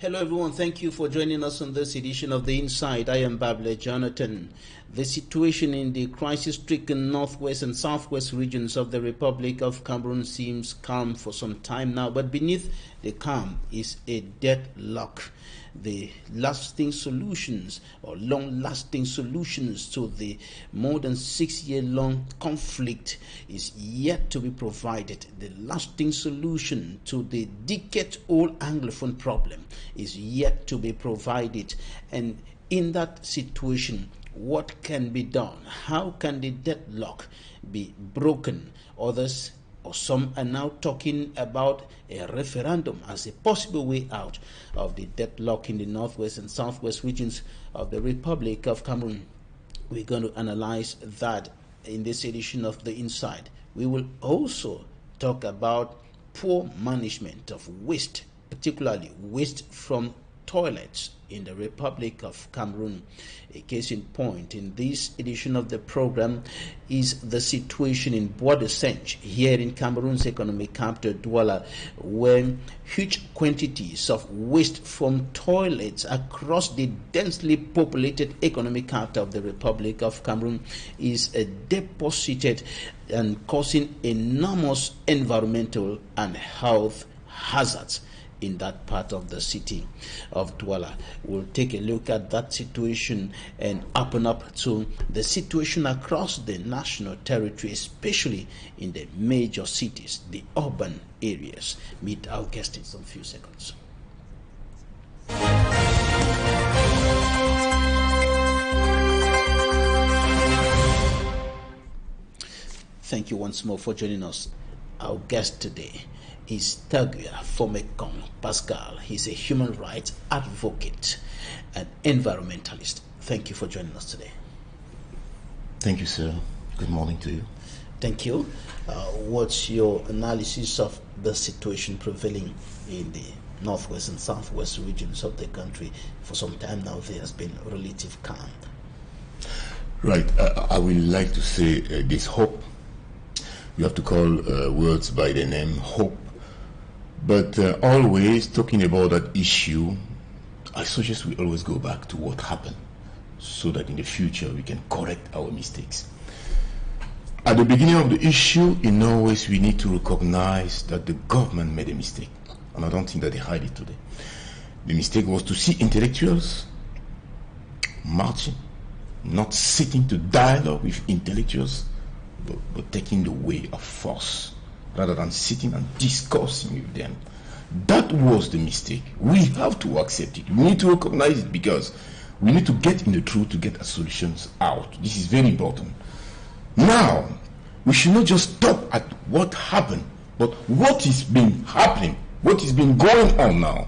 Hello everyone, thank you for joining us on this edition of The Inside. I am Babler Jonathan. The situation in the crisis-stricken northwest and southwest regions of the Republic of Cameroon seems calm for some time now, but beneath the calm is a deadlock. The lasting solutions or long-lasting solutions to the more than 6-year-long conflict is yet to be provided. The lasting solution to the decade-old Anglophone problem is yet to be provided. And in that situation, what can be done? How can the deadlock be broken? Others or some are now talking about a referendum as a possible way out of the deadlock in the northwest and southwest regions of the Republic of Cameroon. We're going to analyze that in this edition of The Inside. We will also talk about poor management of waste, particularly waste from toilets in the Republic of Cameroon. A case in point in this edition of the program is the situation in Bois de Senche here in Cameroon's economic capital Douala, where huge quantities of waste from toilets across the densely populated economic capital of the Republic of Cameroon is deposited and causing enormous environmental and health hazards in that part of the city of Douala. We'll take a look at that situation and open up to the situation across the national territory, especially in the major cities, the urban areas. Meet our guest in some few seconds. Thank you once more for joining us. Our guest today is Taguia Fomekong Pascal. He's a human rights advocate and environmentalist. Thank you for joining us today. Thank you, sir. Good morning to you. Thank you. What's your analysis of the situation prevailing in the northwest and southwest regions of the country? For some time now, there has been relative calm. Right. I would like to say this hope. You have to call words by their name, hope. But always talking about that issue, I suggest we always go back to what happened so that in the future we can correct our mistakes. At the beginning of the issue, in always we need to recognize that the government made a mistake. And I don't think that they hide it today. The mistake was to see intellectuals marching, not sitting to dialogue with intellectuals, but taking the way of force, rather than sitting and discussing with them. That was the mistake. We have to accept it. We need to recognize it because we need to get in the truth to get our solutions out. This is very important. Now, we should not just stop at what happened, but what is been happening, what is been going on now.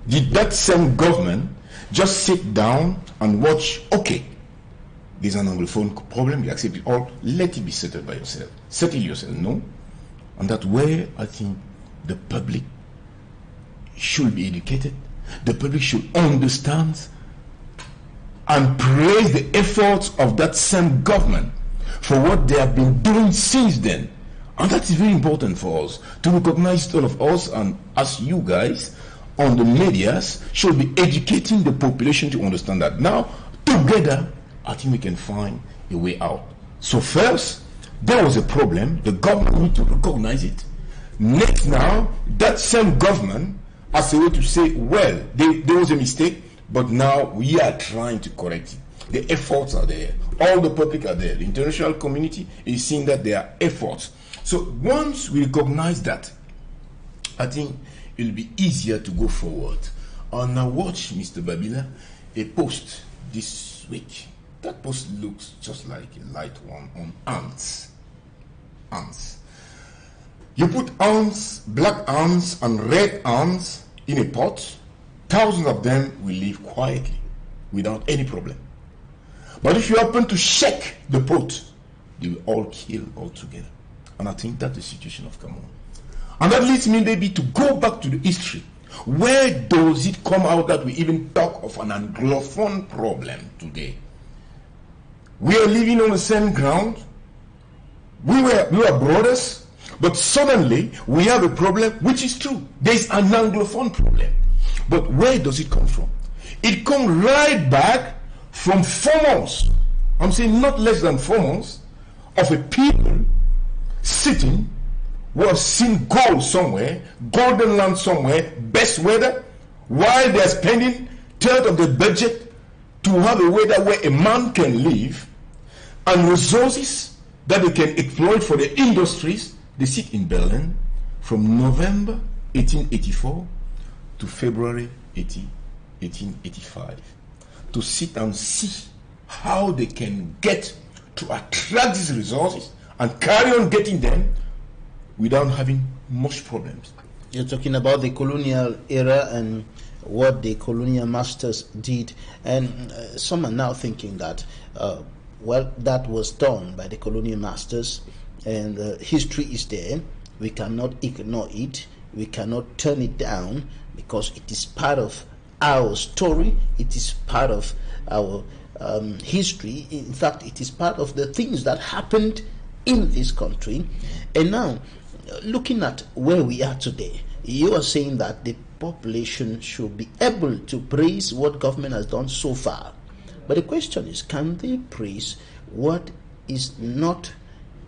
Did that same government just sit down and watch, okay, there's an Anglophone problem, you accept it all, let it be settled by yourself. Settle yourself, no? And that's where I think the public should be educated. The public should understand and praise the efforts of that same government for what they have been doing since then. And that is very important for us to recognize, all of us, and as you guys on the medias should be educating the population to understand that. Now, together, I think we can find a way out. So first, there was a problem. The government need to recognize it. Next now, that same government has a way to say, well, there was a mistake, but now we are trying to correct it. The efforts are there. All the public are there. The international community is seeing that there are efforts. So once we recognize that, I think it will be easier to go forward. And now watch, Mr. Babila, a post this week. That post looks just like a light one on ants. Ants. You put ants, black ants and red ants in a pot, thousands of them will live quietly without any problem. But if you happen to shake the pot, they will all kill altogether. And I think that's the situation of Cameroon. And that leads me maybe to go back to the history. Where does it come out that we even talk of an Anglophone problem today? We are living on the same ground. We were brothers, but suddenly we have a problem which is true. There is an Anglophone problem. But where does it come from? It comes right back from 4 months. I'm saying not less than 4 months of a people sitting who have seen gold somewhere, golden land somewhere, best weather, while they are spending third of the budget to have a weather where a man can live and resources that they can exploit for the industries. They sit in Berlin from November 1884 to February 1885 to sit and see how they can get to attract these resources and carry on getting them without having much problems. You're talking about the colonial era and what the colonial masters did, and some are now thinking that well, that was done by the colonial masters, and history is there. We cannot ignore it. We cannot turn it down because it is part of our story. It is part of our history. In fact, it is part of the things that happened in this country. And now, looking at where we are today, you are saying that the population should be able to praise what government has done so far. But the question is, can they praise what is not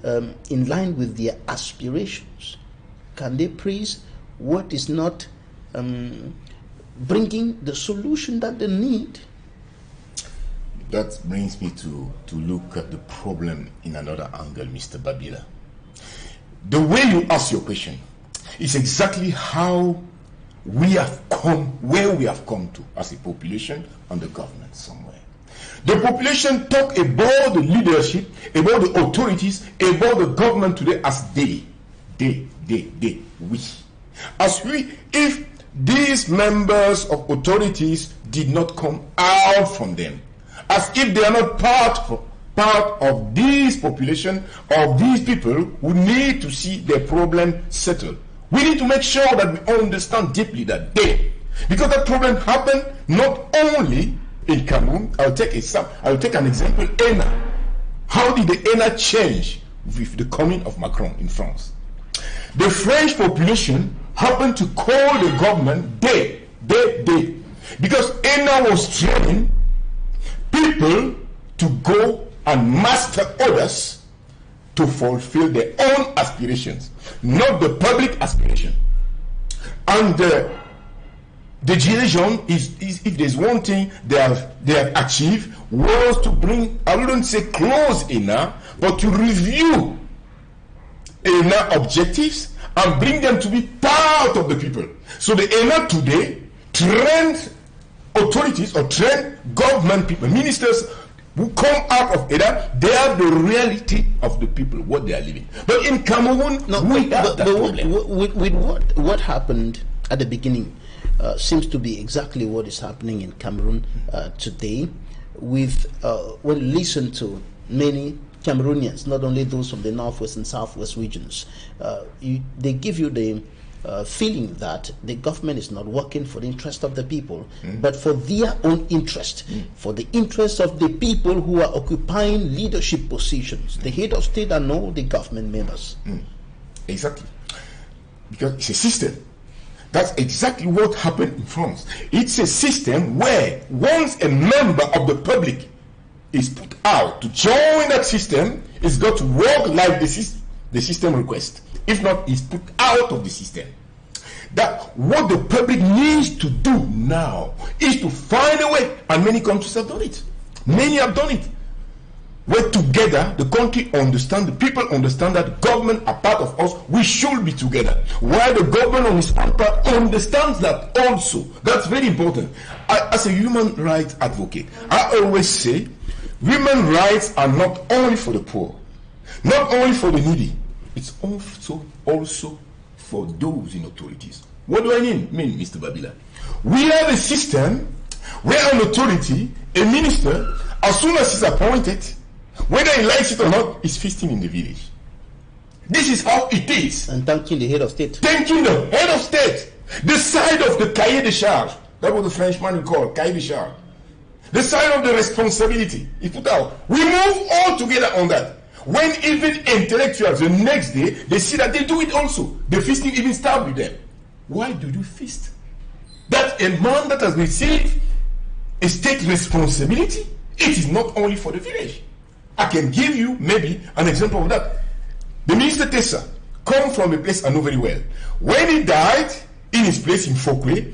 in line with their aspirations? Can they praise what is not bringing the solution that they need? That brings me to look at the problem in another angle, Mr. Babila. The way you ask your question is exactly how we have come, where we have come to as a population and the government somewhere. The population talk about the leadership, about the authorities, about the government today as we. As we, if these members of authorities did not come out from them, as if they are not part of this population, of these people who need to see their problem settled. We need to make sure that we understand deeply that because that problem happened not only in Cameroon. I'll take an example, ENA. How did the ENA change with the coming of Macron in France? The French population happened to call the government because ENA was training people to go and master others to fulfill their own aspirations, not the public aspiration. And the Gilets jaunes is if there's one thing they have achieved, was to bring, I wouldn't say close ENA, but to review ENA objectives and bring them to be part of the people. So the ENA today trained authorities or trained government people, ministers who come out of ENA, they have the reality of the people, what they are living. But in Cameroon, we have that problem. With what happened at the beginning seems to be exactly what is happening in Cameroon today. With when you listen to many Cameroonians, not only those from the northwest and southwest regions, they give you the feeling that the government is not working for the interest of the people, but for their own interest, for the interest of the people who are occupying leadership positions, the head of state and all the government members. Exactly. Because it's a system. That's exactly what happened in France. It's a system where once a member of the public is put out to join that system, it's got to work like the system requests. If not, it's put out of the system. That what the public needs to do now is to find a way, and many countries have done it. Many have done it. Where together the country understand, the people understand that government are part of us, we should be together. While the government on its part understands that also. That's very important. As a human rights advocate, I always say women's rights are not only for the poor, not only for the needy, it's also for those in authorities. What do I mean, Mr. Babila? We have a system where an authority, a minister, as soon as he's appointed, whether he likes it or not, is feasting in the village. This is how it is. And thanking the head of state. Thanking the head of state. The side of the cahier de charge. That was the Frenchman would call cahier de charge. The side of the responsibility. He put out. We move all together on that. When even intellectuals, the next day, they see that they do it also. The feasting even starts with them. Why do you feast? that a man that has received a state responsibility, it is not only for the village. I can give you maybe an example of that. The minister Tessa come from a place I know very well. When he died in his place in Fokwe,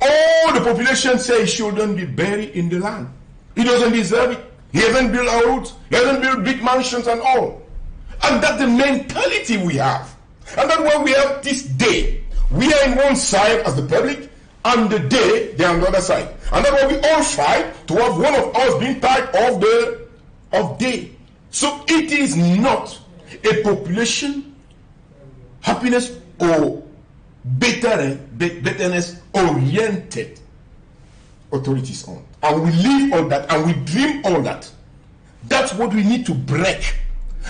all the population say he shouldn't be buried in the land. He doesn't deserve it. He hasn't built a roads, he hasn't built big mansions and all. And that's the mentality we have. And that's why we have this day. We are in one side as the public, and the day they are on the other side. And that's why we all fight to have one of us being part of the day. So it is not a population happiness or betterness oriented authorities on. And we live on that and we dream on that. That's what we need to break.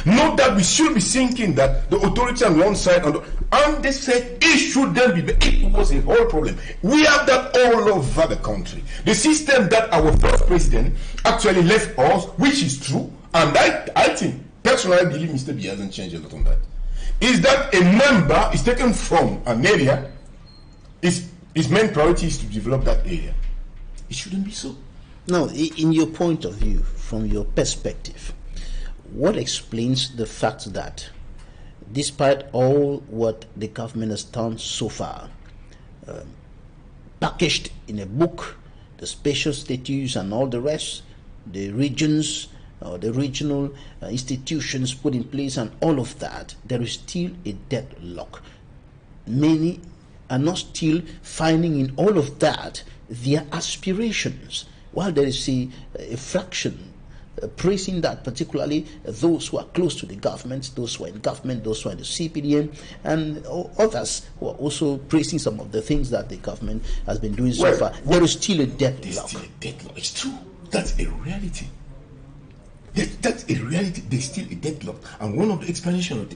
Not that we should be thinking that the authority on one side and they said it shouldn't be. It was a whole problem. We have that all over the country. The system that our first president actually left us, which is true, and I think personally I believe Mr. B hasn't changed a lot on that, is that a member is taken from an area, his main priority is to develop that area. It shouldn't be so. Now, in your point of view, from your perspective, what explains the fact that despite all what the government has done so far, packaged in a book, the special status and all the rest, the regions, the regional institutions put in place and all of that, there is still a deadlock. Many are not still finding in all of that their aspirations, while there is a fraction praising that, particularly those who are close to the government, those who are in government, those who are in the CPDM, and others who are also praising some of the things that the government has been doing so far. There is still a deadlock. There's still a deadlock. It's true. That's a reality. That's a reality. There's still a deadlock. And one of the explanations,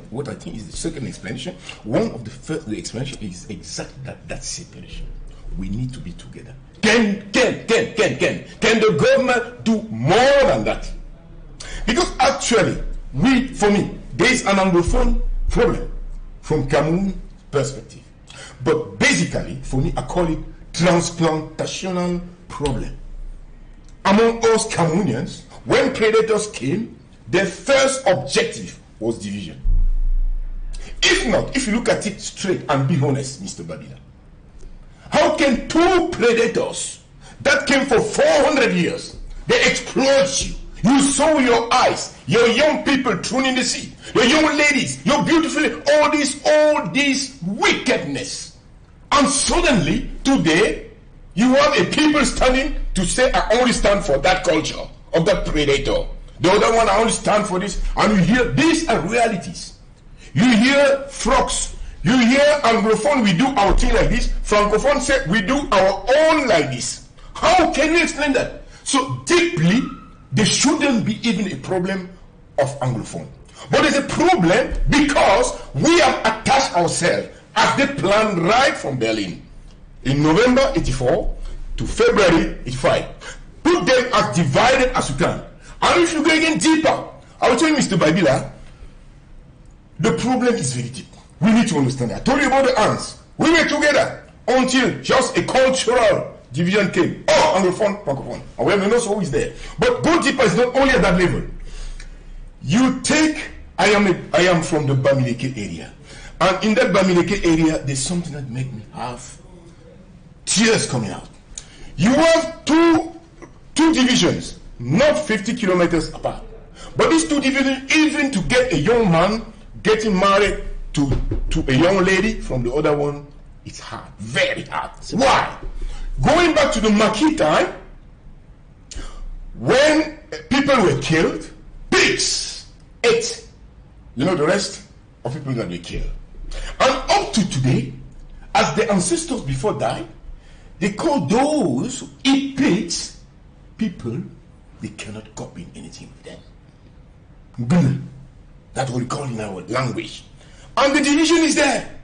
what I think is the second explanation, one of the first explanation is exactly that separation. We need to be together. Can the government do more than that? Because actually, for me, there is an Anglophone problem from Cameroon perspective. But basically, for me, I call it transplantational problem. Among us Cameroonians, when predators came, their first objective was division. If not, if you look at it straight and be honest, Mr. Babila, how can two predators that came for 400 years, they explored you, you saw your eyes, your young people thrown in the sea, your young ladies, your beautiful, all this wickedness, and suddenly today you have a people standing to say, I only stand for that culture of that predator, the other one I only stand for this, and you hear these are realities. You hear frogs, you hear Anglophone, we do our thing like this. Francophone said we do our own like this. How can you explain that? So deeply, there shouldn't be even a problem of Anglophone. But there's a problem because we have attached ourselves as they planned right from Berlin. In November 84 to February 85. Put them as divided as you can. And if you go again deeper, I will tell you, Mr. Babila, the problem is very deep. We need to understand that. I told you about the ants. We were together until just a cultural division came. Oh, Anglophone, Francophone. And we have no who is there. But go deeper is not only at that level. You take, I am from the Bamileke area. And in that Bamileke area, there's something that makes me have tears coming out. You have two divisions, not 50 kilometers apart. But these two divisions, even to get a young man getting married to a young lady from the other one, it's hard, very hard. Why? Going back to the Maquis time, when people were killed, pigs ate, the rest of people that were killed. And up to today, as the ancestors before died, they call those who eat pigs people, they cannot copy anything with them. Guna. That's what we call in our language. And the division is there.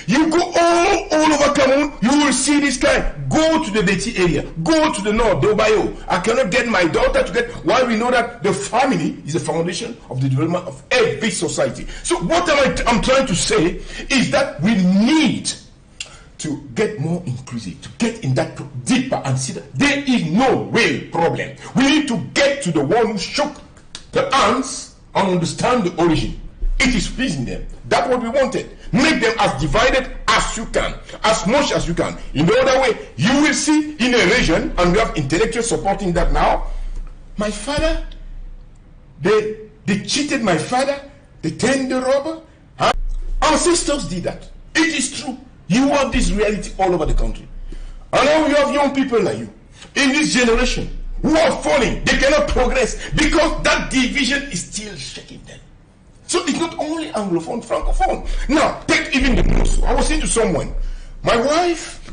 You go all over Cameroon, you will see this kind. Go to the Beti area. Go to the north, the Obayo. I cannot get my daughter to get. Why? We know that the family is the foundation of the development of every society. So what I'm trying to say is that we need to get more inclusive, to get in that deeper and see that there is no real problem. We need to get to the one who shook the ants and understand the origin. It is pleasing them. That's what we wanted. Make them as divided as you can, as much as you can. In the other way, you will see in a region, and we have intellectuals supporting that now. My father, they cheated my father, they turned the robber. Our sisters did that. It is true. You want this reality all over the country. And now you have young people like you in this generation who are falling. They cannot progress because that division is still shaking them. So it's not only Anglophone, Francophone. Now, take even the most. I was saying to someone, my wife,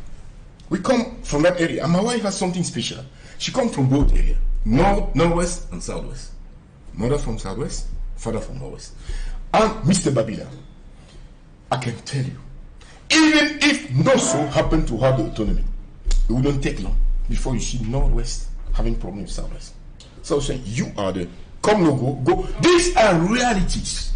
we come from that area, and my wife has something special. She comes from both areas, North, Northwest, and Southwest. Mother from Southwest, father from Northwest. And Mr. Babila, I can tell you, even if Nosso happened to have the autonomy, it wouldn't take long before you see Northwest having problems with Southwest. So I'm saying, you are the come no go. These are realities.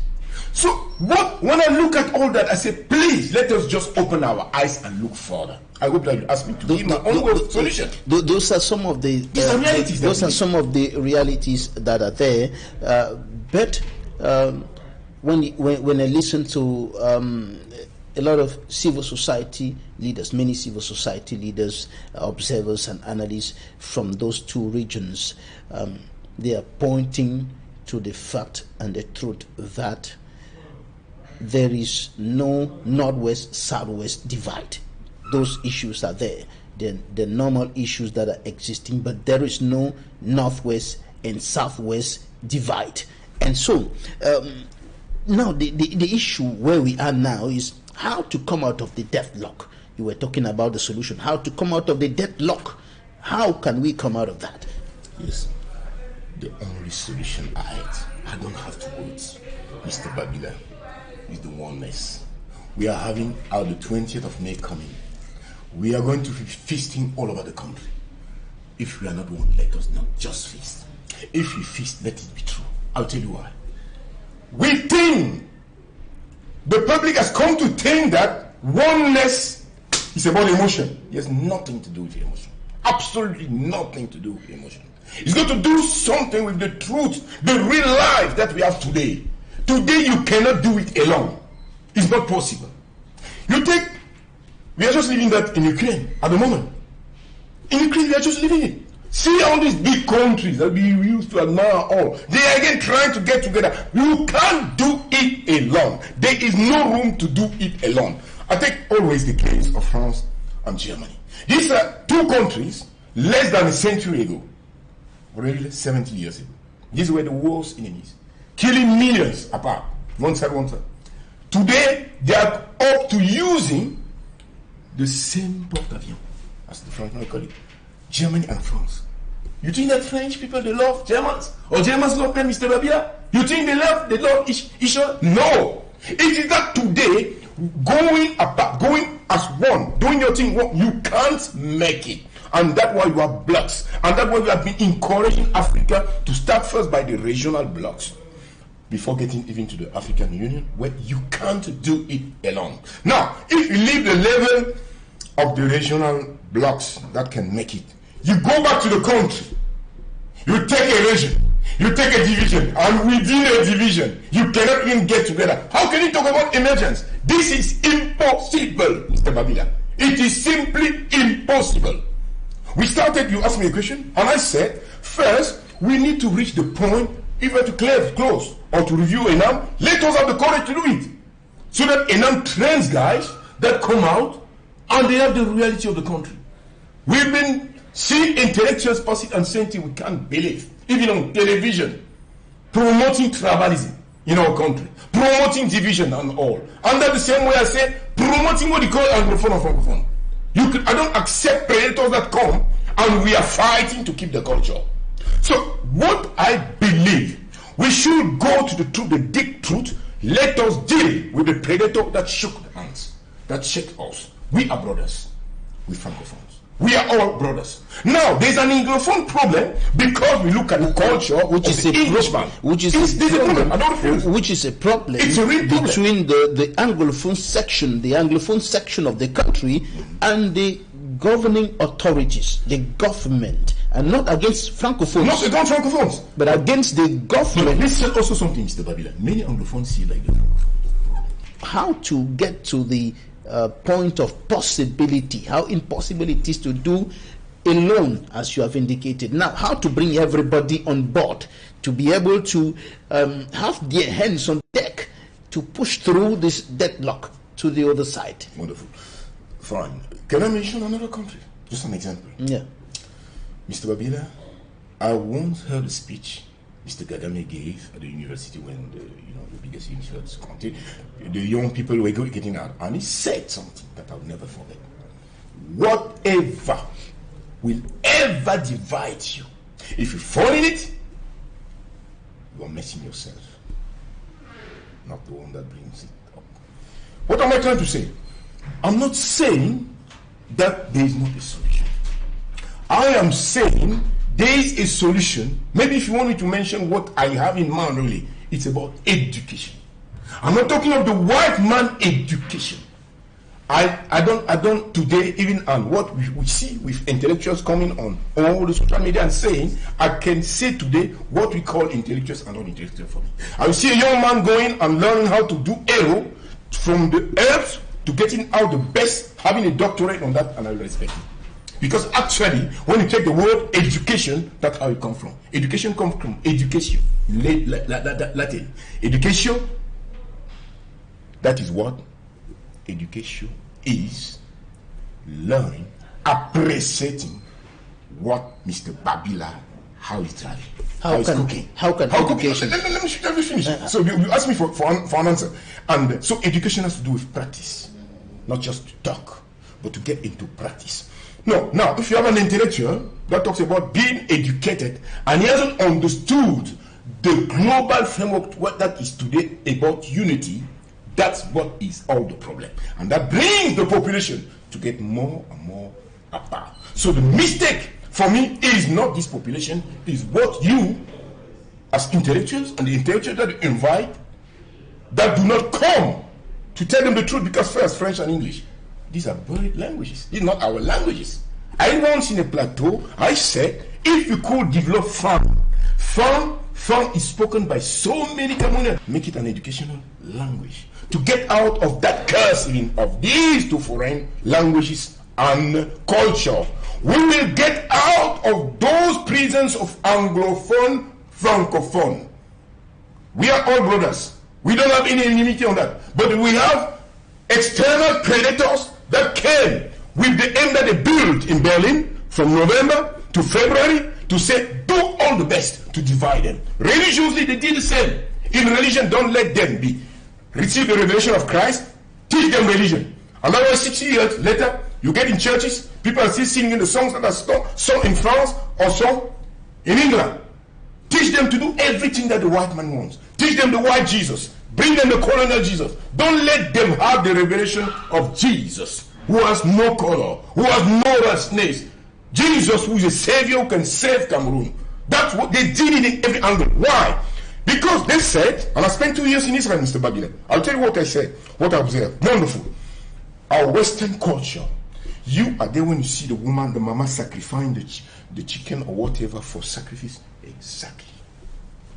So when I look at all that, I say, please let us just open our eyes and look further. I hope that you ask me to give my own solution. Those are some of the realities. Those are some of the realities that are there. But when I listen to a lot of civil society leaders, many civil society leaders, observers, and analysts from those two regions, they are pointing to the fact and the truth that there is no Northwest-Southwest divide. Those issues are there, the normal issues that are existing, but there is no Northwest and Southwest divide. And so, now the issue where we are now is how to come out of the deadlock. You were talking about the solution, how to come out of the deadlock. How can we come out of that? Yes. The only solution I don't have to wait, Mr. Babila, is the oneness. We are having the 20th of May coming. We are going to be feasting all over the country. If we are not one, let us not just feast. If we feast, let it be true. I'll tell you why. We think, the public has come to think that oneness is about emotion. It has nothing to do with emotion. Absolutely nothing to do with emotion. It's going to do something with the truth, the real life that we have today. Today you cannot do it alone. It's not possible. We are just living that in Ukraine at the moment. In Ukraine we are just living it. See all these big countries that we used to admire all. They are again trying to get together. You can't do it alone. There is no room to do it alone. I take always the case of France and Germany. These are two countries less than a century ago. Already 70 years ago. These were the world's enemies, killing millions apart, one side. Today, they are up to using the same porte-avions, as the French call it, Germany and France. You think that French people, they love Germans? Or Germans love them, Mr. Babila? You think they love each other? No. It is that today, going as one, doing your thing, you can't make it. And that's why you have blocks. And that's why we have been encouraging Africa to start first by the regional blocks before getting even to the African Union, where you can't do it alone. Now, if you leave the level of the regional blocks that can make it, you go back to the country, you take a region, you take a division, and within a division, you cannot even get together. How can you talk about emergence? This is impossible, Mr. Babila. It is simply impossible. You asked me a question, and I said, first, we need to reach the point, either to close or to review ENAM. Let us have the courage to do it. So that ENAM trains guys that come out and they have the reality of the country. We've been seeing intellectuals pass it and saying things we can't believe, even on television, promoting tribalism in our country, promoting division and all. And that's the same way I say, promoting what you call Anglophone or Francophone. I don't accept predators that come and we are fighting to keep the culture. So what I believe, we should go to the truth, the deep truth. Let us deal with the predator that shook the hands, that shook us. We are brothers with Francophones. We are all brothers. Now, there's an Anglophone problem because we look at the culture, which is a Englishman. Which is a problem. It's a real problem between the Anglophone section of the country, and the governing authorities, the government, and not against Francophones. Not against Francophones, but against the government. But let's say also something, Mr. Babila. Many Anglophones see like that. How to get to the point of possibility, how impossible it is to do alone, as you have indicated. Now, how to bring everybody on board to be able to have their hands on deck to push through this deadlock to the other side. Wonderful. Fine. Can I mention another country? Just an example. Yeah. Mr. Babila, I once heard a speech Mr. Kagame gave at the university when the biggest university country, the young people were getting out, and he said something that I'll never forget. Whatever will ever divide you, if you fall in it, you are messing yourself, not the one that brings it up. What am I trying to say? I'm not saying that there is not a solution. I am saying there is a solution. Maybe if you want me to mention what I have in mind, really, it's about education. I'm not talking of the white man education. I don't today, even on what we see with intellectuals coming on all the social media and saying, I can say today what we call intellectuals are not intellectual for me. I will see a young man going and learning how to do aero from the earth to getting out the best, having a doctorate on that, and I will respect him. Because actually, when you take the word education, that's how it comes from. Education comes from education, Latin. Education, that is what? Education is learning, appreciating what Mr. Babila, how he's driving, how he's cooking. How can education? Let me finish. So you asked me for an answer. And so education has to do with practice, not just to talk, but to get into practice. No, now, if you have an intellectual that talks about being educated and he hasn't understood the global framework, what that is today about unity, that's what is all the problem. And that brings the population to get more and more apart. So the mistake for me is not this population, is what you, as intellectuals, and the intellectuals that you invite, that do not come to tell them the truth, because first, French and English, these are buried languages. These are not our languages. I once in a plateau, I said, if you could develop Fang is spoken by so many Cameroonians. Make it an educational language. To get out of that curse of these two foreign languages and culture. We will get out of those prisons of Anglophone, Francophone. We are all brothers. We don't have any enmity on that. But we have external predators that came with the aim that they built in Berlin from November to February to say, do all the best to divide them. Religiously, they did the same. In religion, don't let them receive the revelation of Christ, teach them religion. And that was 60 years later, you get in churches, people are still singing the songs that are sung in France or sung in England. Teach them to do everything that the white man wants. Teach them the white Jesus. Bring them the colonial Jesus. Don't let them have the revelation of Jesus, who has no color, who has no race. Jesus, who is a savior who can save Cameroon. That's what they did in every angle. Why? Because they said, and I spent 2 years in Israel, Mr. Babila. I'll tell you what I said, what I observed. Wonderful. Our Western culture, you are there when you see the woman, the mama sacrificing the chicken or whatever for sacrifice. Exactly.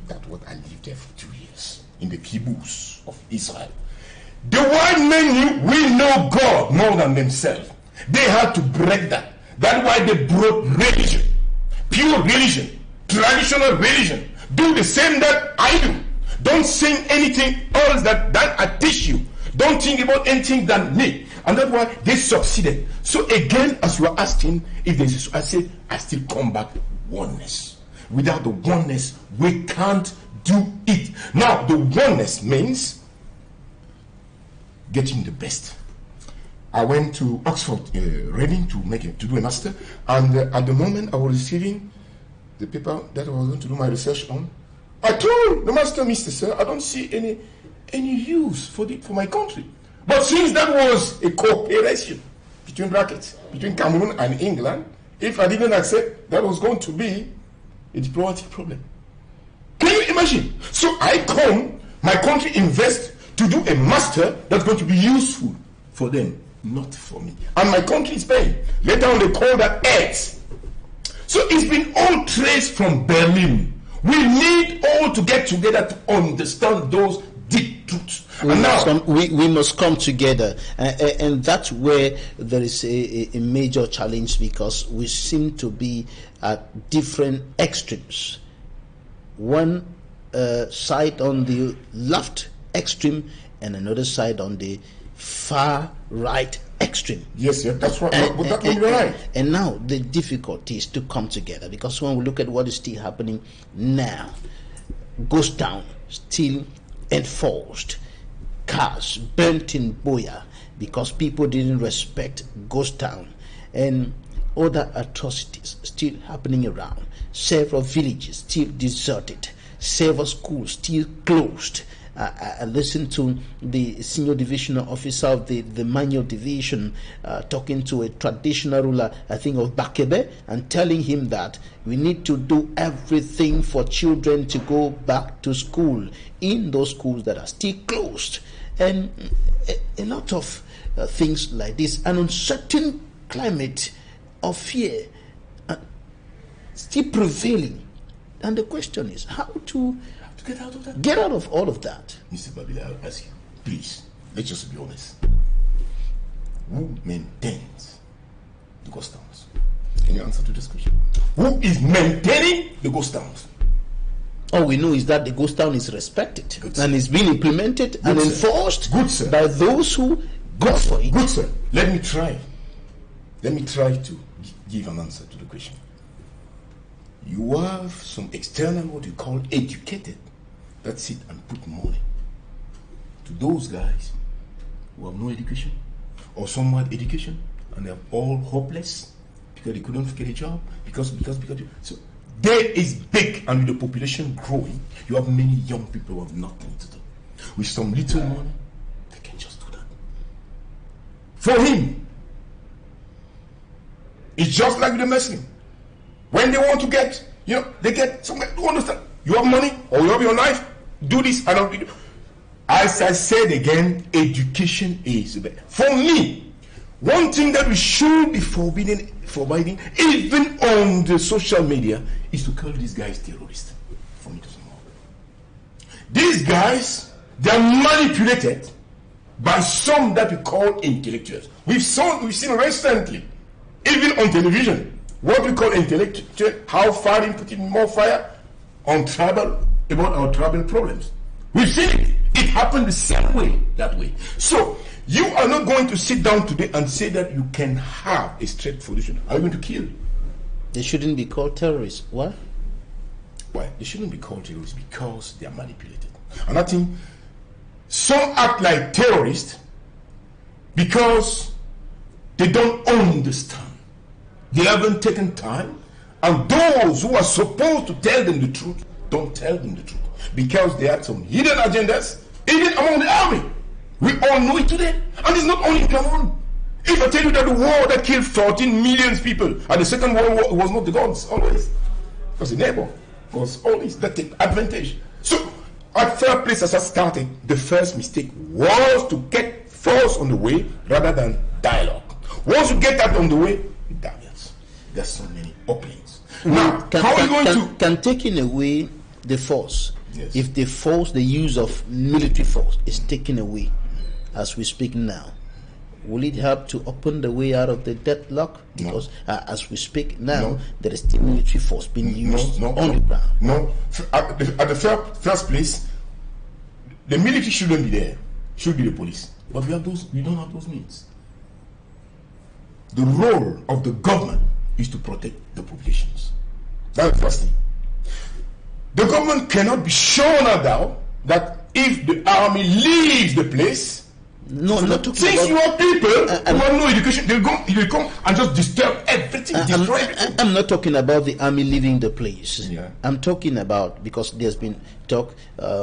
That's what I lived there for 2 years in the kibbutz of Israel. The white men knew we know God more than themselves. They had to break that. That's why they brought religion, pure religion, traditional religion. Do the same that I do. Don't sing anything else that I teach you. Don't think about anything than me. And that's why they succeeded. So again, as you are asking, if there's, I say, I still come back oneness. Without the oneness, we can't do it. Now, the oneness means getting the best. I went to Oxford, Reading to do a master, and at the moment I was receiving the paper that I was going to do my research on. I told the master, Mr. Sir, I don't see any use for my country. But since that was a cooperation, between brackets, between Cameroon and England, if I didn't accept, that was going to be a diplomatic problem. Can you imagine? So I come, my country invests to do a master that's going to be useful for them, not for me. And my country is paying. Later on, they call that X. So it's been all traced from Berlin. We need all to get together to understand those deep truths. We must come together, and that's where there is a major challenge, because we seem to be at different extremes. One side on the left extreme and another side on the far right extreme. Yes, that's right. You're right. And now the difficulty is to come together, because when we look at what is still happening now, ghost town still enforced, cars burnt in Boya because people didn't respect ghost town, and other atrocities still happening around. Several villages still deserted, several schools still closed. I listened to the senior divisional officer of the manual division talking to a traditional ruler, I think of Bakebe, and telling him that we need to do everything for children to go back to school in those schools that are still closed. And a lot of things like this, an uncertain climate of fear still prevailing. And the question is how to get out of that. Get out of all of that. Mr. Babila, I'll ask you, please, let's just be honest. Who maintains the ghost towns? Can you answer to this question? Who is maintaining the ghost towns? All we know is that the ghost town is respected and is being implemented and enforced by those who go for it. Good, sir. Let me try to give an answer to the question. You have some external, what you call educated, that sit and put money to those guys who have no education or somewhat education, and they're all hopeless because they couldn't get a job because so there is big, and with the population growing, you have many young people who have nothing to do. With some little money, they can just do that. For him, it's just like the Muslim. When they want to get, they get somewhere. You understand? You have money or you have your knife, do this and don't do. As I said again, education is better. For me, one thing that we should be forbidding even on the social media is to call these guys terrorists. For me, it doesn't work. These guys, they are manipulated by some that we call intellectuals. We've seen recently, even on television, what we call intellectual, how far in putting more fire on tribal, about our tribal problems. We've seen it. It happened the same way, that way. So, you are not going to sit down today and say that you can have a straight solution. Are you going to kill? They shouldn't be called terrorists. Why? Why? They shouldn't be called terrorists because they are manipulated. And I think some act like terrorists because they don't understand. They haven't taken time, and those who are supposed to tell them the truth don't tell them the truth because they have some hidden agendas, even among the army. We all know it today, and it's not only in Cameroon. If I tell you that the war that killed 14 million people and the Second World War, it was not the guns always, it was the neighbor, it was always that take advantage. So at third place, as I started, the first mistake was to get force on the way rather than dialogue. Once you get that on the way, it damns. There's so many openings. Now, how are you going to... Can taking away the force, yes. If the force, the use of military force is taken away as we speak now, will it help to open the way out of the deadlock? Because as we speak now, there is still military force being used on the ground. No. At the first place, the military shouldn't be there. Should be the police. But we don't have those means. The role of the government is to protect the populations. That's the first thing. The government cannot be shown a doubt that if the army leaves the place, No, I'm not talking Since about... you are people who have no education, they come and just disturb everything, destroy everything. I'm not talking about the army leaving the place. Yeah. I'm talking about, because there's been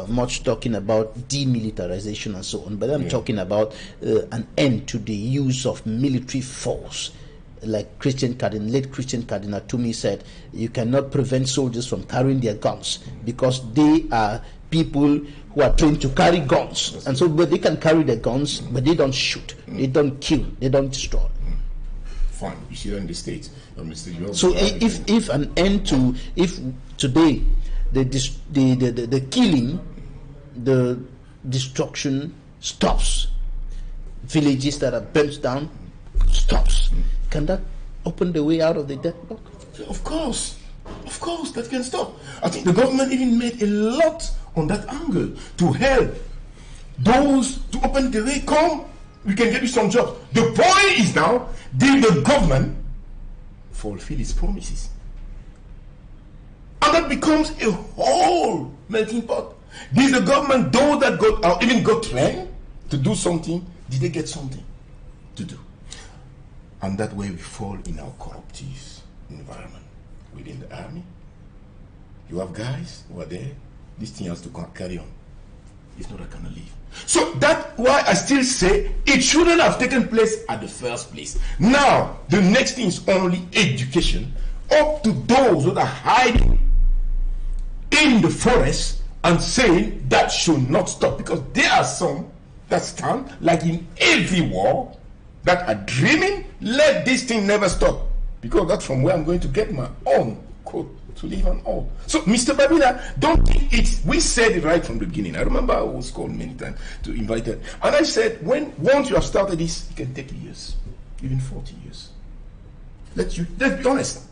much talking about demilitarization and so on, but I'm talking about an end to the use of military force. Like late Christian Cardinal Toomey said, you cannot prevent soldiers from carrying their guns because they are people who are trained to carry guns, and so but they can carry their guns, but they don't shoot, they don't kill, they don't destroy. Fine, you see that in the States. So if an end to, if today the killing, the destruction stops, villages that are burnt down stops, can that open the way out of the deadlock? Of course, that can stop. I think the government even made a lot on that angle to help those, to open the way. Come, we can get you some jobs. The point is now, did the government fulfill its promises? And that becomes a whole melting pot. Did the government, those that got trained to do something, did they get something to do? And that way we fall in our corruptive environment within the army. You have guys who are there, this thing has to carry on. If not, I cannot leave. So that's why I still say it shouldn't have taken place at the first place. Now, the next thing is only education up to those that are hiding in the forest and saying that should not stop, because there are some that stand, like in every war, that are dreaming, let this thing never stop, because that's from where I'm going to get my own quote to live on all. So, Mr. Babila, don't think it's, we said it right from the beginning. I remember I was called many times to invite it, and I said, once you have started this, it can take years, even 40 years. Let's be honest.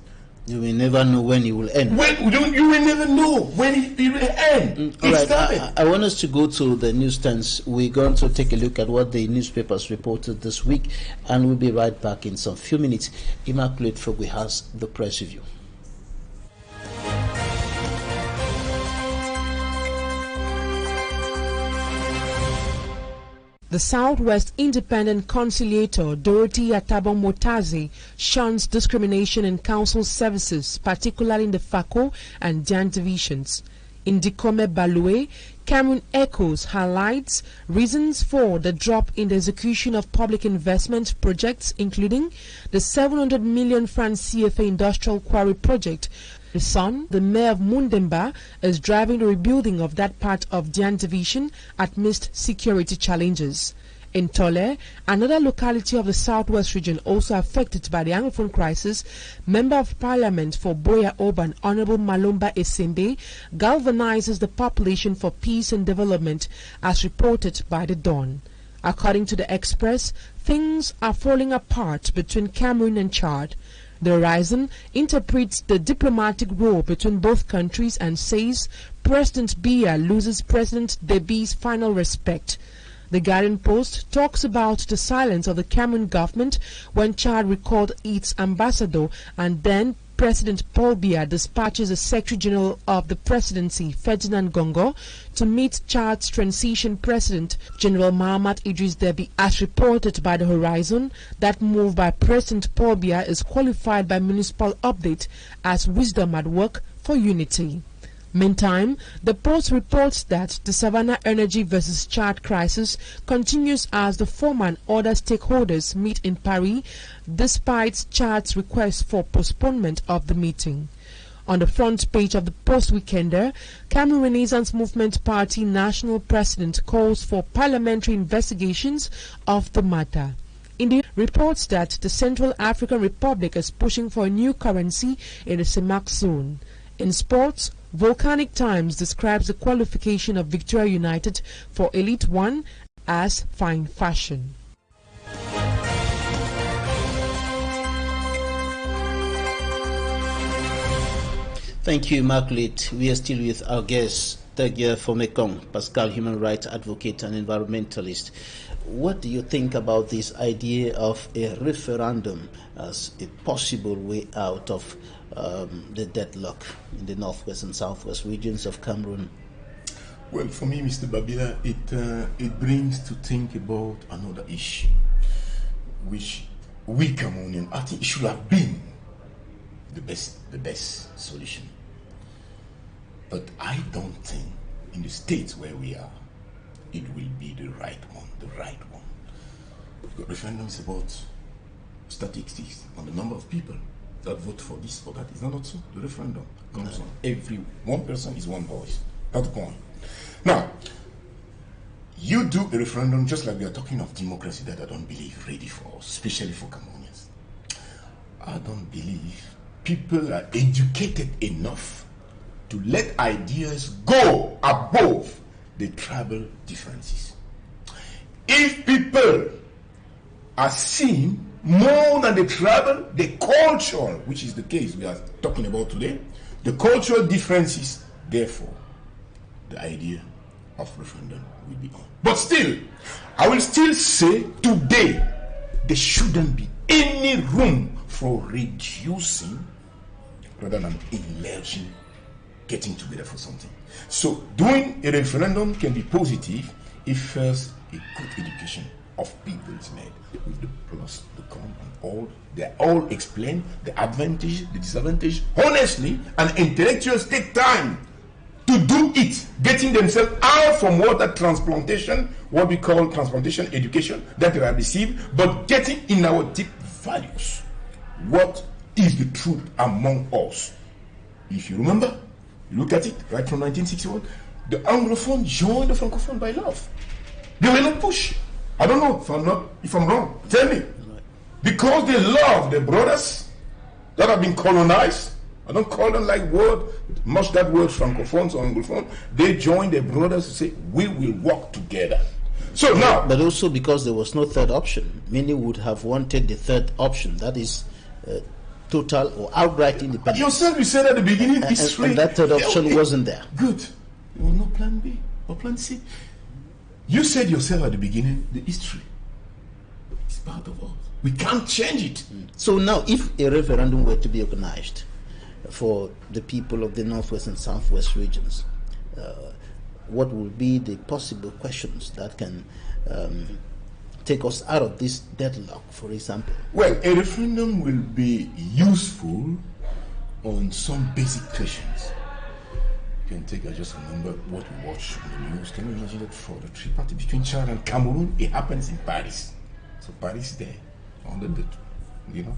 You will never know when it will end. You will never know when it will end. All right, I want us to go to the newsstands. We're going to take a look at what the newspapers reported this week, and we'll be right back in some few minutes. Immaculate Fogwe has the press review. The Southwest Independent Conciliator Dorothy Atabon Motazi shuns discrimination in council services, particularly in the Fako and Dian divisions. In Dikome Balue, Cameroon Echoes highlights reasons for the drop in the execution of public investment projects, including the 700 million franc CFA industrial quarry project. The Sun, the mayor of Mundemba, is driving the rebuilding of that part of Dian division amidst security challenges. In Tole, another locality of the southwest region also affected by the Anglophone crisis, Member of Parliament for Boya Oban, Honorable Malomba Esembe, galvanizes the population for peace and development, as reported by the Dawn. According to the Express, things are falling apart between Cameroon and Chad. The Horizon interprets the diplomatic role between both countries and says President Biya loses President Debby's final respect. The Guardian Post talks about the silence of the Cameroon government when Chad recalled its ambassador, and then President Paul Biya dispatches the Secretary General of the Presidency, Ferdinand Gongo, to meet Chad's transition President, General Mahamat Idris Deby. As reported by the Horizon, that move by President Paul Biya is qualified by Municipal Update as wisdom at work for unity. Meantime, the Post reports that the Savannah Energy versus Chad crisis continues as the former and other stakeholders meet in Paris, despite Chad's request for postponement of the meeting. On the front page of the Post Weekender, Cameroon Renaissance Movement Party National President calls for parliamentary investigations of the matter. India reports that the Central African Republic is pushing for a new currency in the CEMAC zone. In sports, Volcanic Times describes the qualification of Victoria United for Elite One as fine fashion. Thank you, Immaculate. We are still with our guest, Tegia Fomekong, Pascal, human rights advocate and environmentalist. What do you think about this idea of a referendum as a possible way out of the deadlock in the northwest and southwest regions of Cameroon? Well, for me, Mr. Babila, it brings to think about another issue, which we Cameroonians, I think it should have been the best solution. But I don't think in the states where we are, it will be the right one. The referendum is about statistics on the number of people that vote for this or that. Is that not so? The referendum comes on every one person is one voice. That's the point. Now, you do a referendum just like we are talking of democracy that I don't believe ready for us, especially for Cameroonians. I don't believe people are educated enough to let ideas go above the tribal differences. If people are seeing more than the tribal, the cultural, which is the case we are talking about today, the cultural differences, therefore, the idea of referendum will be on. But still, I will still say today, there shouldn't be any room for reducing rather than enlarging, getting together for something. So doing a referendum can be positive if first a good education of people is made with the plus, the con, and all. They all explain the advantage, the disadvantage, honestly, and intellectuals take time to do it, getting themselves out from water transplantation, what we call transplantation education that they have received, but getting in our deep values. What is the truth among us? If you remember, you look at it right from 1961, the Anglophone joined the Francophone by love. They were not pushed. I don't know if I'm wrong. Tell me. Because they love their brothers that have been colonized. I don't call them like much that word Francophones or Anglophone. They join their brothers to say, we will work together. So now. But also because there was no third option. Many would have wanted the third option. That is total or outright independence. Yourself, you said at the beginning, history. And that third option wasn't there. Good. There was no plan B or plan C. You said yourself at the beginning, the history is part of us. We can't change it. So now, if a referendum were to be organized for the people of the Northwest and Southwest regions, what would be the possible questions that can take us out of this deadlock, for example? Well, a referendum will be useful on some basic questions. You can take, I just remember what we watched on the news. Can you imagine that for the tripartite between Chad and Cameroon, it happens in Paris. So Paris there, under the,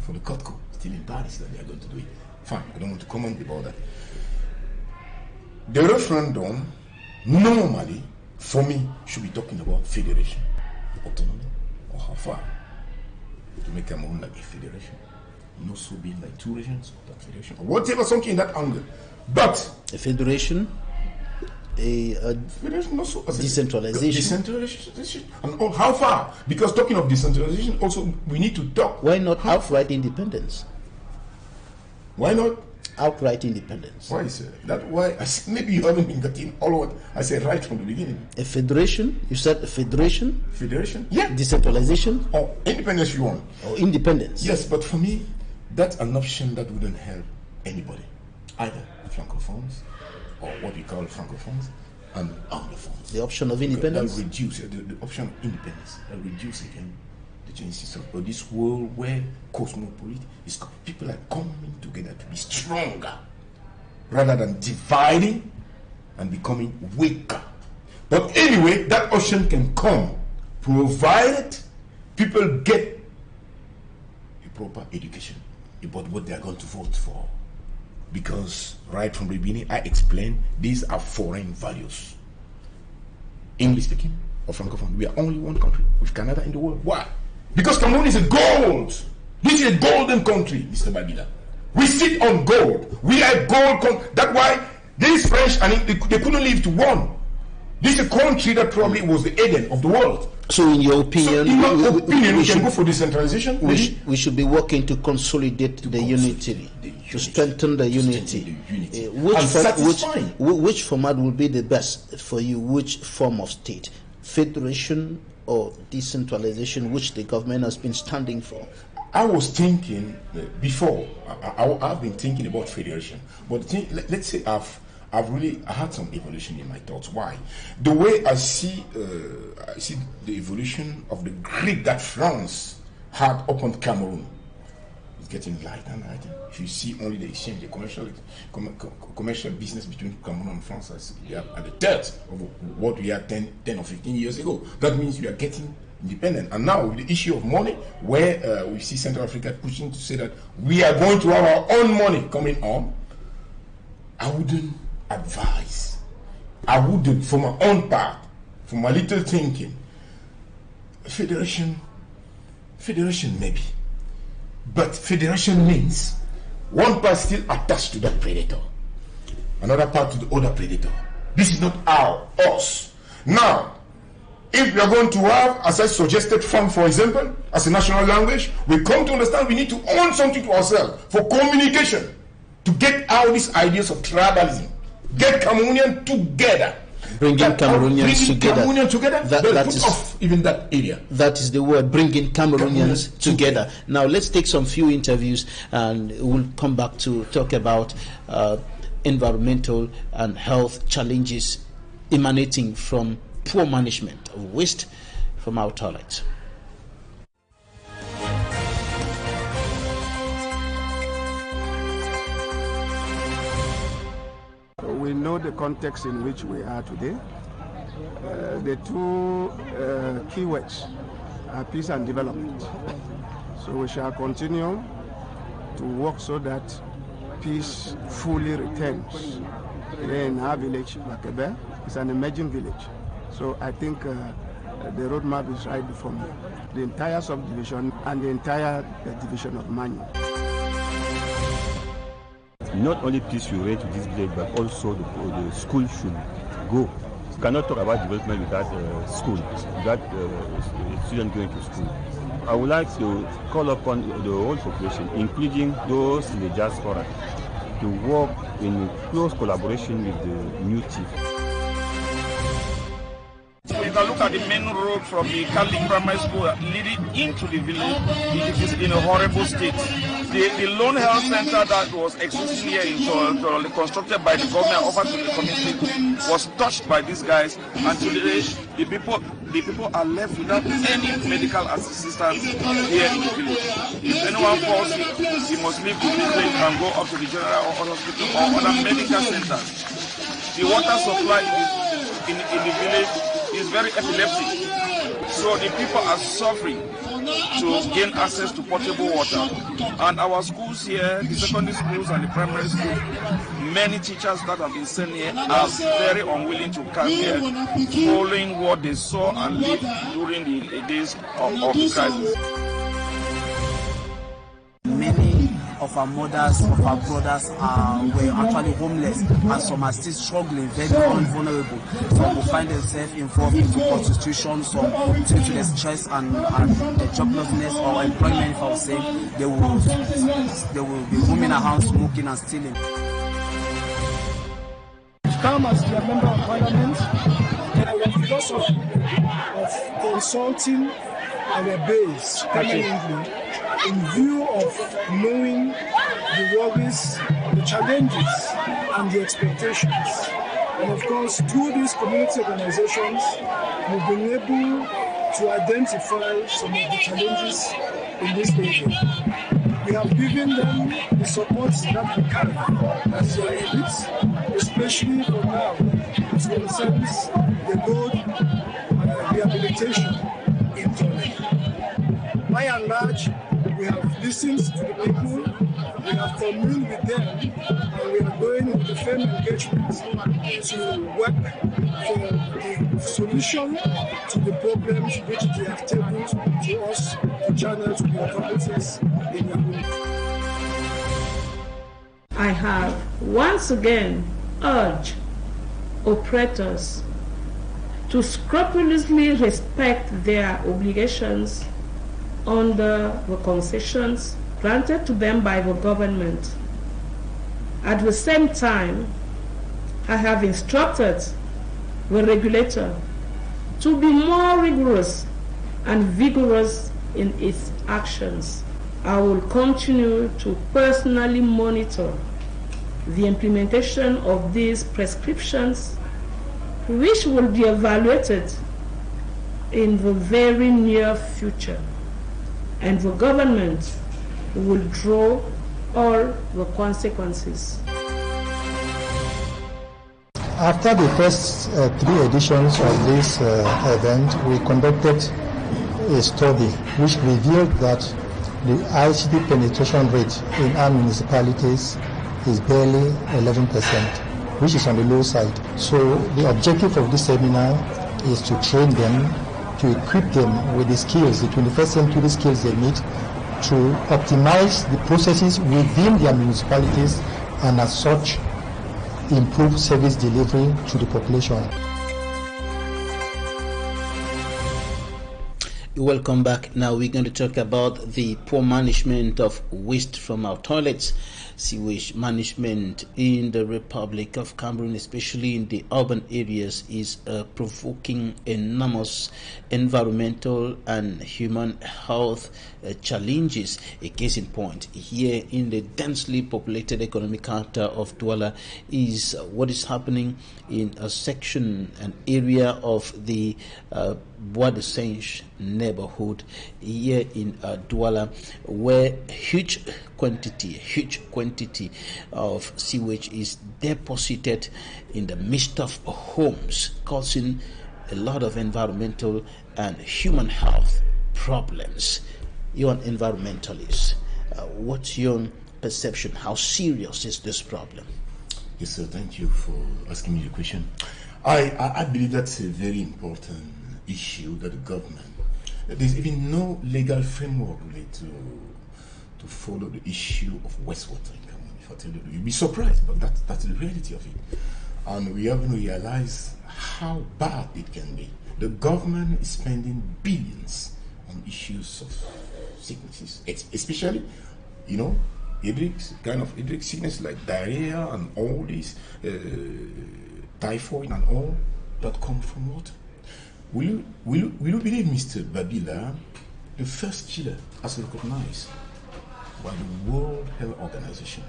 for the COTCO, still in Paris that they are going to do it. Fine, I don't want to comment about that. The referendum, normally, for me, should be talking about federation, autonomy, or how far to make Cameroon like a federation. Not so being like two regions, or that federation, or whatever, something in that angle. But a federation, federation also decentralization. Decentralization, and how far? Because talking of decentralization, also we need to talk. Why not outright independence? Why not outright independence? Why is that? Why? Maybe you haven't been getting all what I said right from the beginning. A federation? You said a federation? Federation? Yeah. Decentralization? Or independence you want? Or independence? Yes, but for me, that's an option that wouldn't help anybody. Either Francophones or what we call Francophones and Anglophones. The option of independence? That reduce the option of independence. That reduce again the chances of this world where cosmopolitan is people are coming together to be stronger rather than dividing and becoming weaker. But anyway, that option can come provided people get a proper education about what they are going to vote for. Because right from the beginning, I explained these are foreign values. English speaking or Francophone, we are only one country with Canada in the world. Why? Because Cameroon is a gold. This is a golden country, Mr. Babila. We sit on gold. We are a gold country. That's why these French, they couldn't live to one. This is a country that probably was the Eden of the world. So in your opinion, we can go for decentralization? We should be working to consolidate the unity, to strengthen the unity. Which format will be the best for you? Which form of state? Federation or decentralization, which the government has been standing for? I was thinking before, I've been thinking about federation. But let's say I had some evolution in my thoughts. Why? The way I see the evolution of the grip that France had upon Cameroon is getting lighter and lighter. If you see only the exchange, the commercial business between Cameroon and France, we are at the third of what we had 10 or 15 years ago. That means we are getting independent. And now with the issue of money, where we see Central Africa pushing to say that we are going to have our own money coming on, I wouldn't advise. I wouldn't, for my own part, for my little thinking, federation maybe. But federation means one part still attached to that predator, another part to the other predator. This is not us. Now, if we are going to have, as I suggested, Fang, for example, as a national language, we come to understand we need to own something to ourselves for communication, to get out these ideas of tribalism, get Cameroonians together. Bringing Cameroonians together. That is off even that area. That is the word, bringing Cameroonians together. Now let's take some few interviews, and we'll come back to talk about environmental and health challenges emanating from poor management of waste from our toilets. We know the context in which we are today. The two keywords are peace and development. So we shall continue to work so that peace fully returns. Here in our village, Makebe, is an emerging village. So I think the roadmap is right before me. The entire subdivision and the entire division of Manu. Not only peace will reign to this village, but also the school should go. You cannot talk about development without school, without students going to school. I would like to call upon the whole population, including those in the diaspora, to work in close collaboration with the new chief. You can look at the main road from the Catholic primary school leading into the village. It is in a horrible state. The lone health center that was existing here in Toro, constructed by the government, offered to the community, was touched by these guys, and today the people are left without any medical assistance here in the village. If anyone falls sick, he must leave the village and go up to the general hospital or other medical centers. The water supply in the village is very epileptic, so the people are suffering to gain access to potable water. And our schools here, the secondary schools and the primary schools, many teachers that have been sent here are very unwilling to come here, following what they saw and lived during the days of the crisis. Many of our mothers, of our brothers were actually homeless, and some are still struggling, very vulnerable. Some will find themselves involved into prostitution, some due to the stress and the joblessness or employment, if I would say, they will be roaming around, smoking and stealing. Come as a member of parliament, and our philosophy of consulting our base permanently in view of knowing the worries, the challenges, and the expectations. And of course, through these community organizations, we've been able to identify some of the challenges in this area. We have given them the support that we can as their elites, especially for now, as concerns the road rehabilitation in Tone. By and large, we have listened to the people, we have communed with them, and we are going into firm engagement to work for the solution to the problems which they have tabled to us to channel to the authorities in the room. I have once again urged operators to scrupulously respect their obligations under the concessions granted to them by the government. At the same time, I have instructed the regulator to be more rigorous and vigorous in its actions. I will continue to personally monitor the implementation of these prescriptions, which will be evaluated in the very near future, and the government will draw all the consequences. After the first 3 editions of this event, we conducted a study which revealed that the ICT penetration rate in our municipalities is barely 11%, which is on the low side. So the objective of this seminar is to train them, to equip them with the skills, the 21st century skills they need to optimize the processes within their municipalities, and as such improve service delivery to the population. Welcome back. Now we're going to talk about the poor management of waste from our toilets. Sewage management in the Republic of Cameroon, especially in the urban areas, is provoking enormous environmental and human health challenges. A case in point here in the densely populated economic capital of Douala is what is happening in a section, an area of the Bois de Singe neighborhood here in Douala, where huge quantity of sewage is deposited in the midst of homes, causing a lot of environmental and human health problems. You're an environmentalist. What's your perception? How serious is this problem? Yes, sir. Thank you for asking me the question. I believe that's a very important issue that the government, there's even no legal framework really to follow the issue of wastewater in Cameroon. If I tell you, you'll be surprised, but that's the reality of it. And we haven't realized how bad it can be. The government is spending billions on issues of sicknesses, especially, hydric sickness like diarrhea and all these typhoid and all that come from water. Will you believe, Mr. Babila, the first killer as recognized by the World Health Organization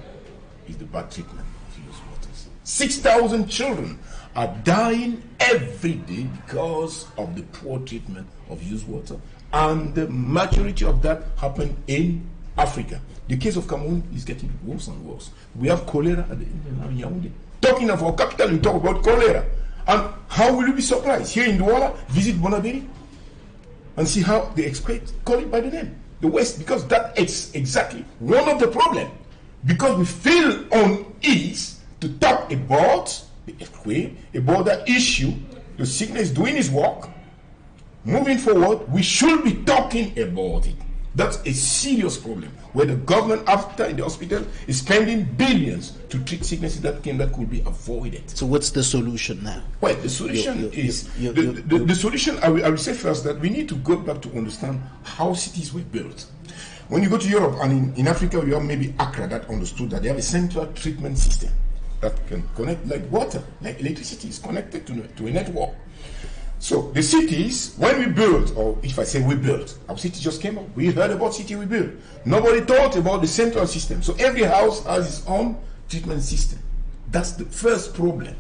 is the bad treatment of used waters. 6,000 children are dying every day because of the poor treatment of used water, and the majority of that happened in Africa. The case of Cameroon is getting worse and worse. We have cholera at the Yaoundé. Talking of our capital, we talk about cholera. And how will you be surprised? Here in Douala, visit Bonabiri and see how they call it by the name, the West, because that is exactly one of the problems. Because we feel unease to talk about the earthquake, about the issue, the sickness doing its work. Moving forward, we should be talking about it. That's a serious problem, where the government, after in the hospital, is spending billions to treat sicknesses that could be avoided. So what's the solution now? Well, the solution the solution, I will say first that we need to go back to understand how cities were built. When you go to Europe and in Africa, we have maybe Accra that understood that they have a central treatment system that can connect, like water, like electricity is connected to a network. So the cities, when we built, or if I say we built, our city just came up. We heard about city we built. Nobody thought about the central system. So every house has its own treatment system. That's the first problem.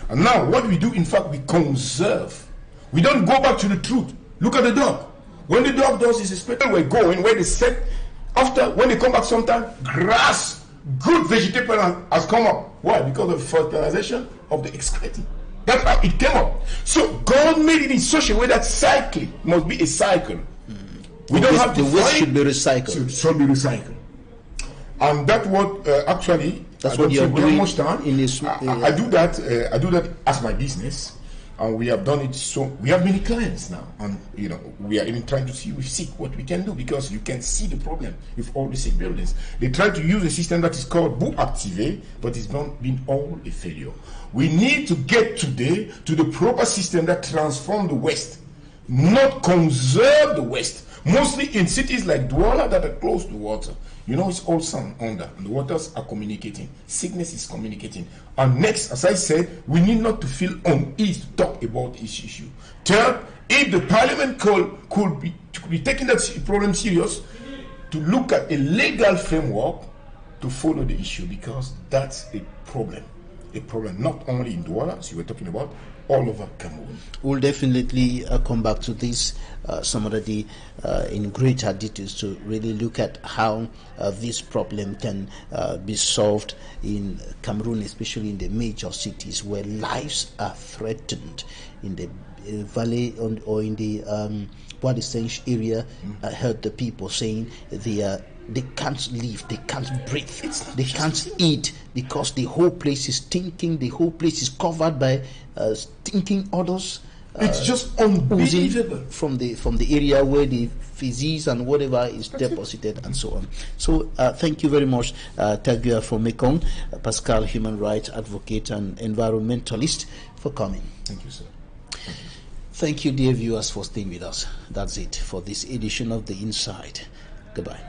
And now what we do, in fact, we conserve. We don't go back to the truth. Look at the dog. When the dog does his inspection, we're going where they set. After, when they come back sometime, grass, good vegetable has come up. Why? Because of fertilization of the excreting. That's how it came up. So God made it in such a way that cycling must be a cycle. We don't have to the waste should be recycled. Should be recycled. And that's what actually. That's what you're doing. Much time. I do that. I do that as my business, and we have done it. So we have many clients now, and we are even trying to see with sick what we can do, because you can see the problem with all the sick buildings. They try to use a system that is called Bout Activé, but it's been all a failure. We need to get today to the proper system that transforms the waste, not conserve the waste. Mostly in cities like Douala that are close to water. It's all sun under, and the waters are communicating. Sickness is communicating. And next, as I said, we need not to feel uneasy to talk about this issue. Third, if the parliament could be taking that problem serious, to look at a legal framework to follow the issue, because that's a problem not only in Douala, as you were talking about, all over Cameroon. We'll definitely come back to this some other day in greater details to really look at how this problem can be solved in Cameroon, especially in the major cities where lives are threatened. In the valley or in the Bois-de-Senche area, I heard the people saying they can't live, they can't breathe, they can't eat because the whole place is stinking, the whole place is covered by stinking odors. It's just unbelievable. From the area where the feces and whatever is deposited and so on. So thank you very much, Tagua from Mekong, Pascal, human rights advocate and environmentalist, for coming. Thank you, sir. Thank you, dear viewers, for staying with us. That's it for this edition of The Inside. Goodbye.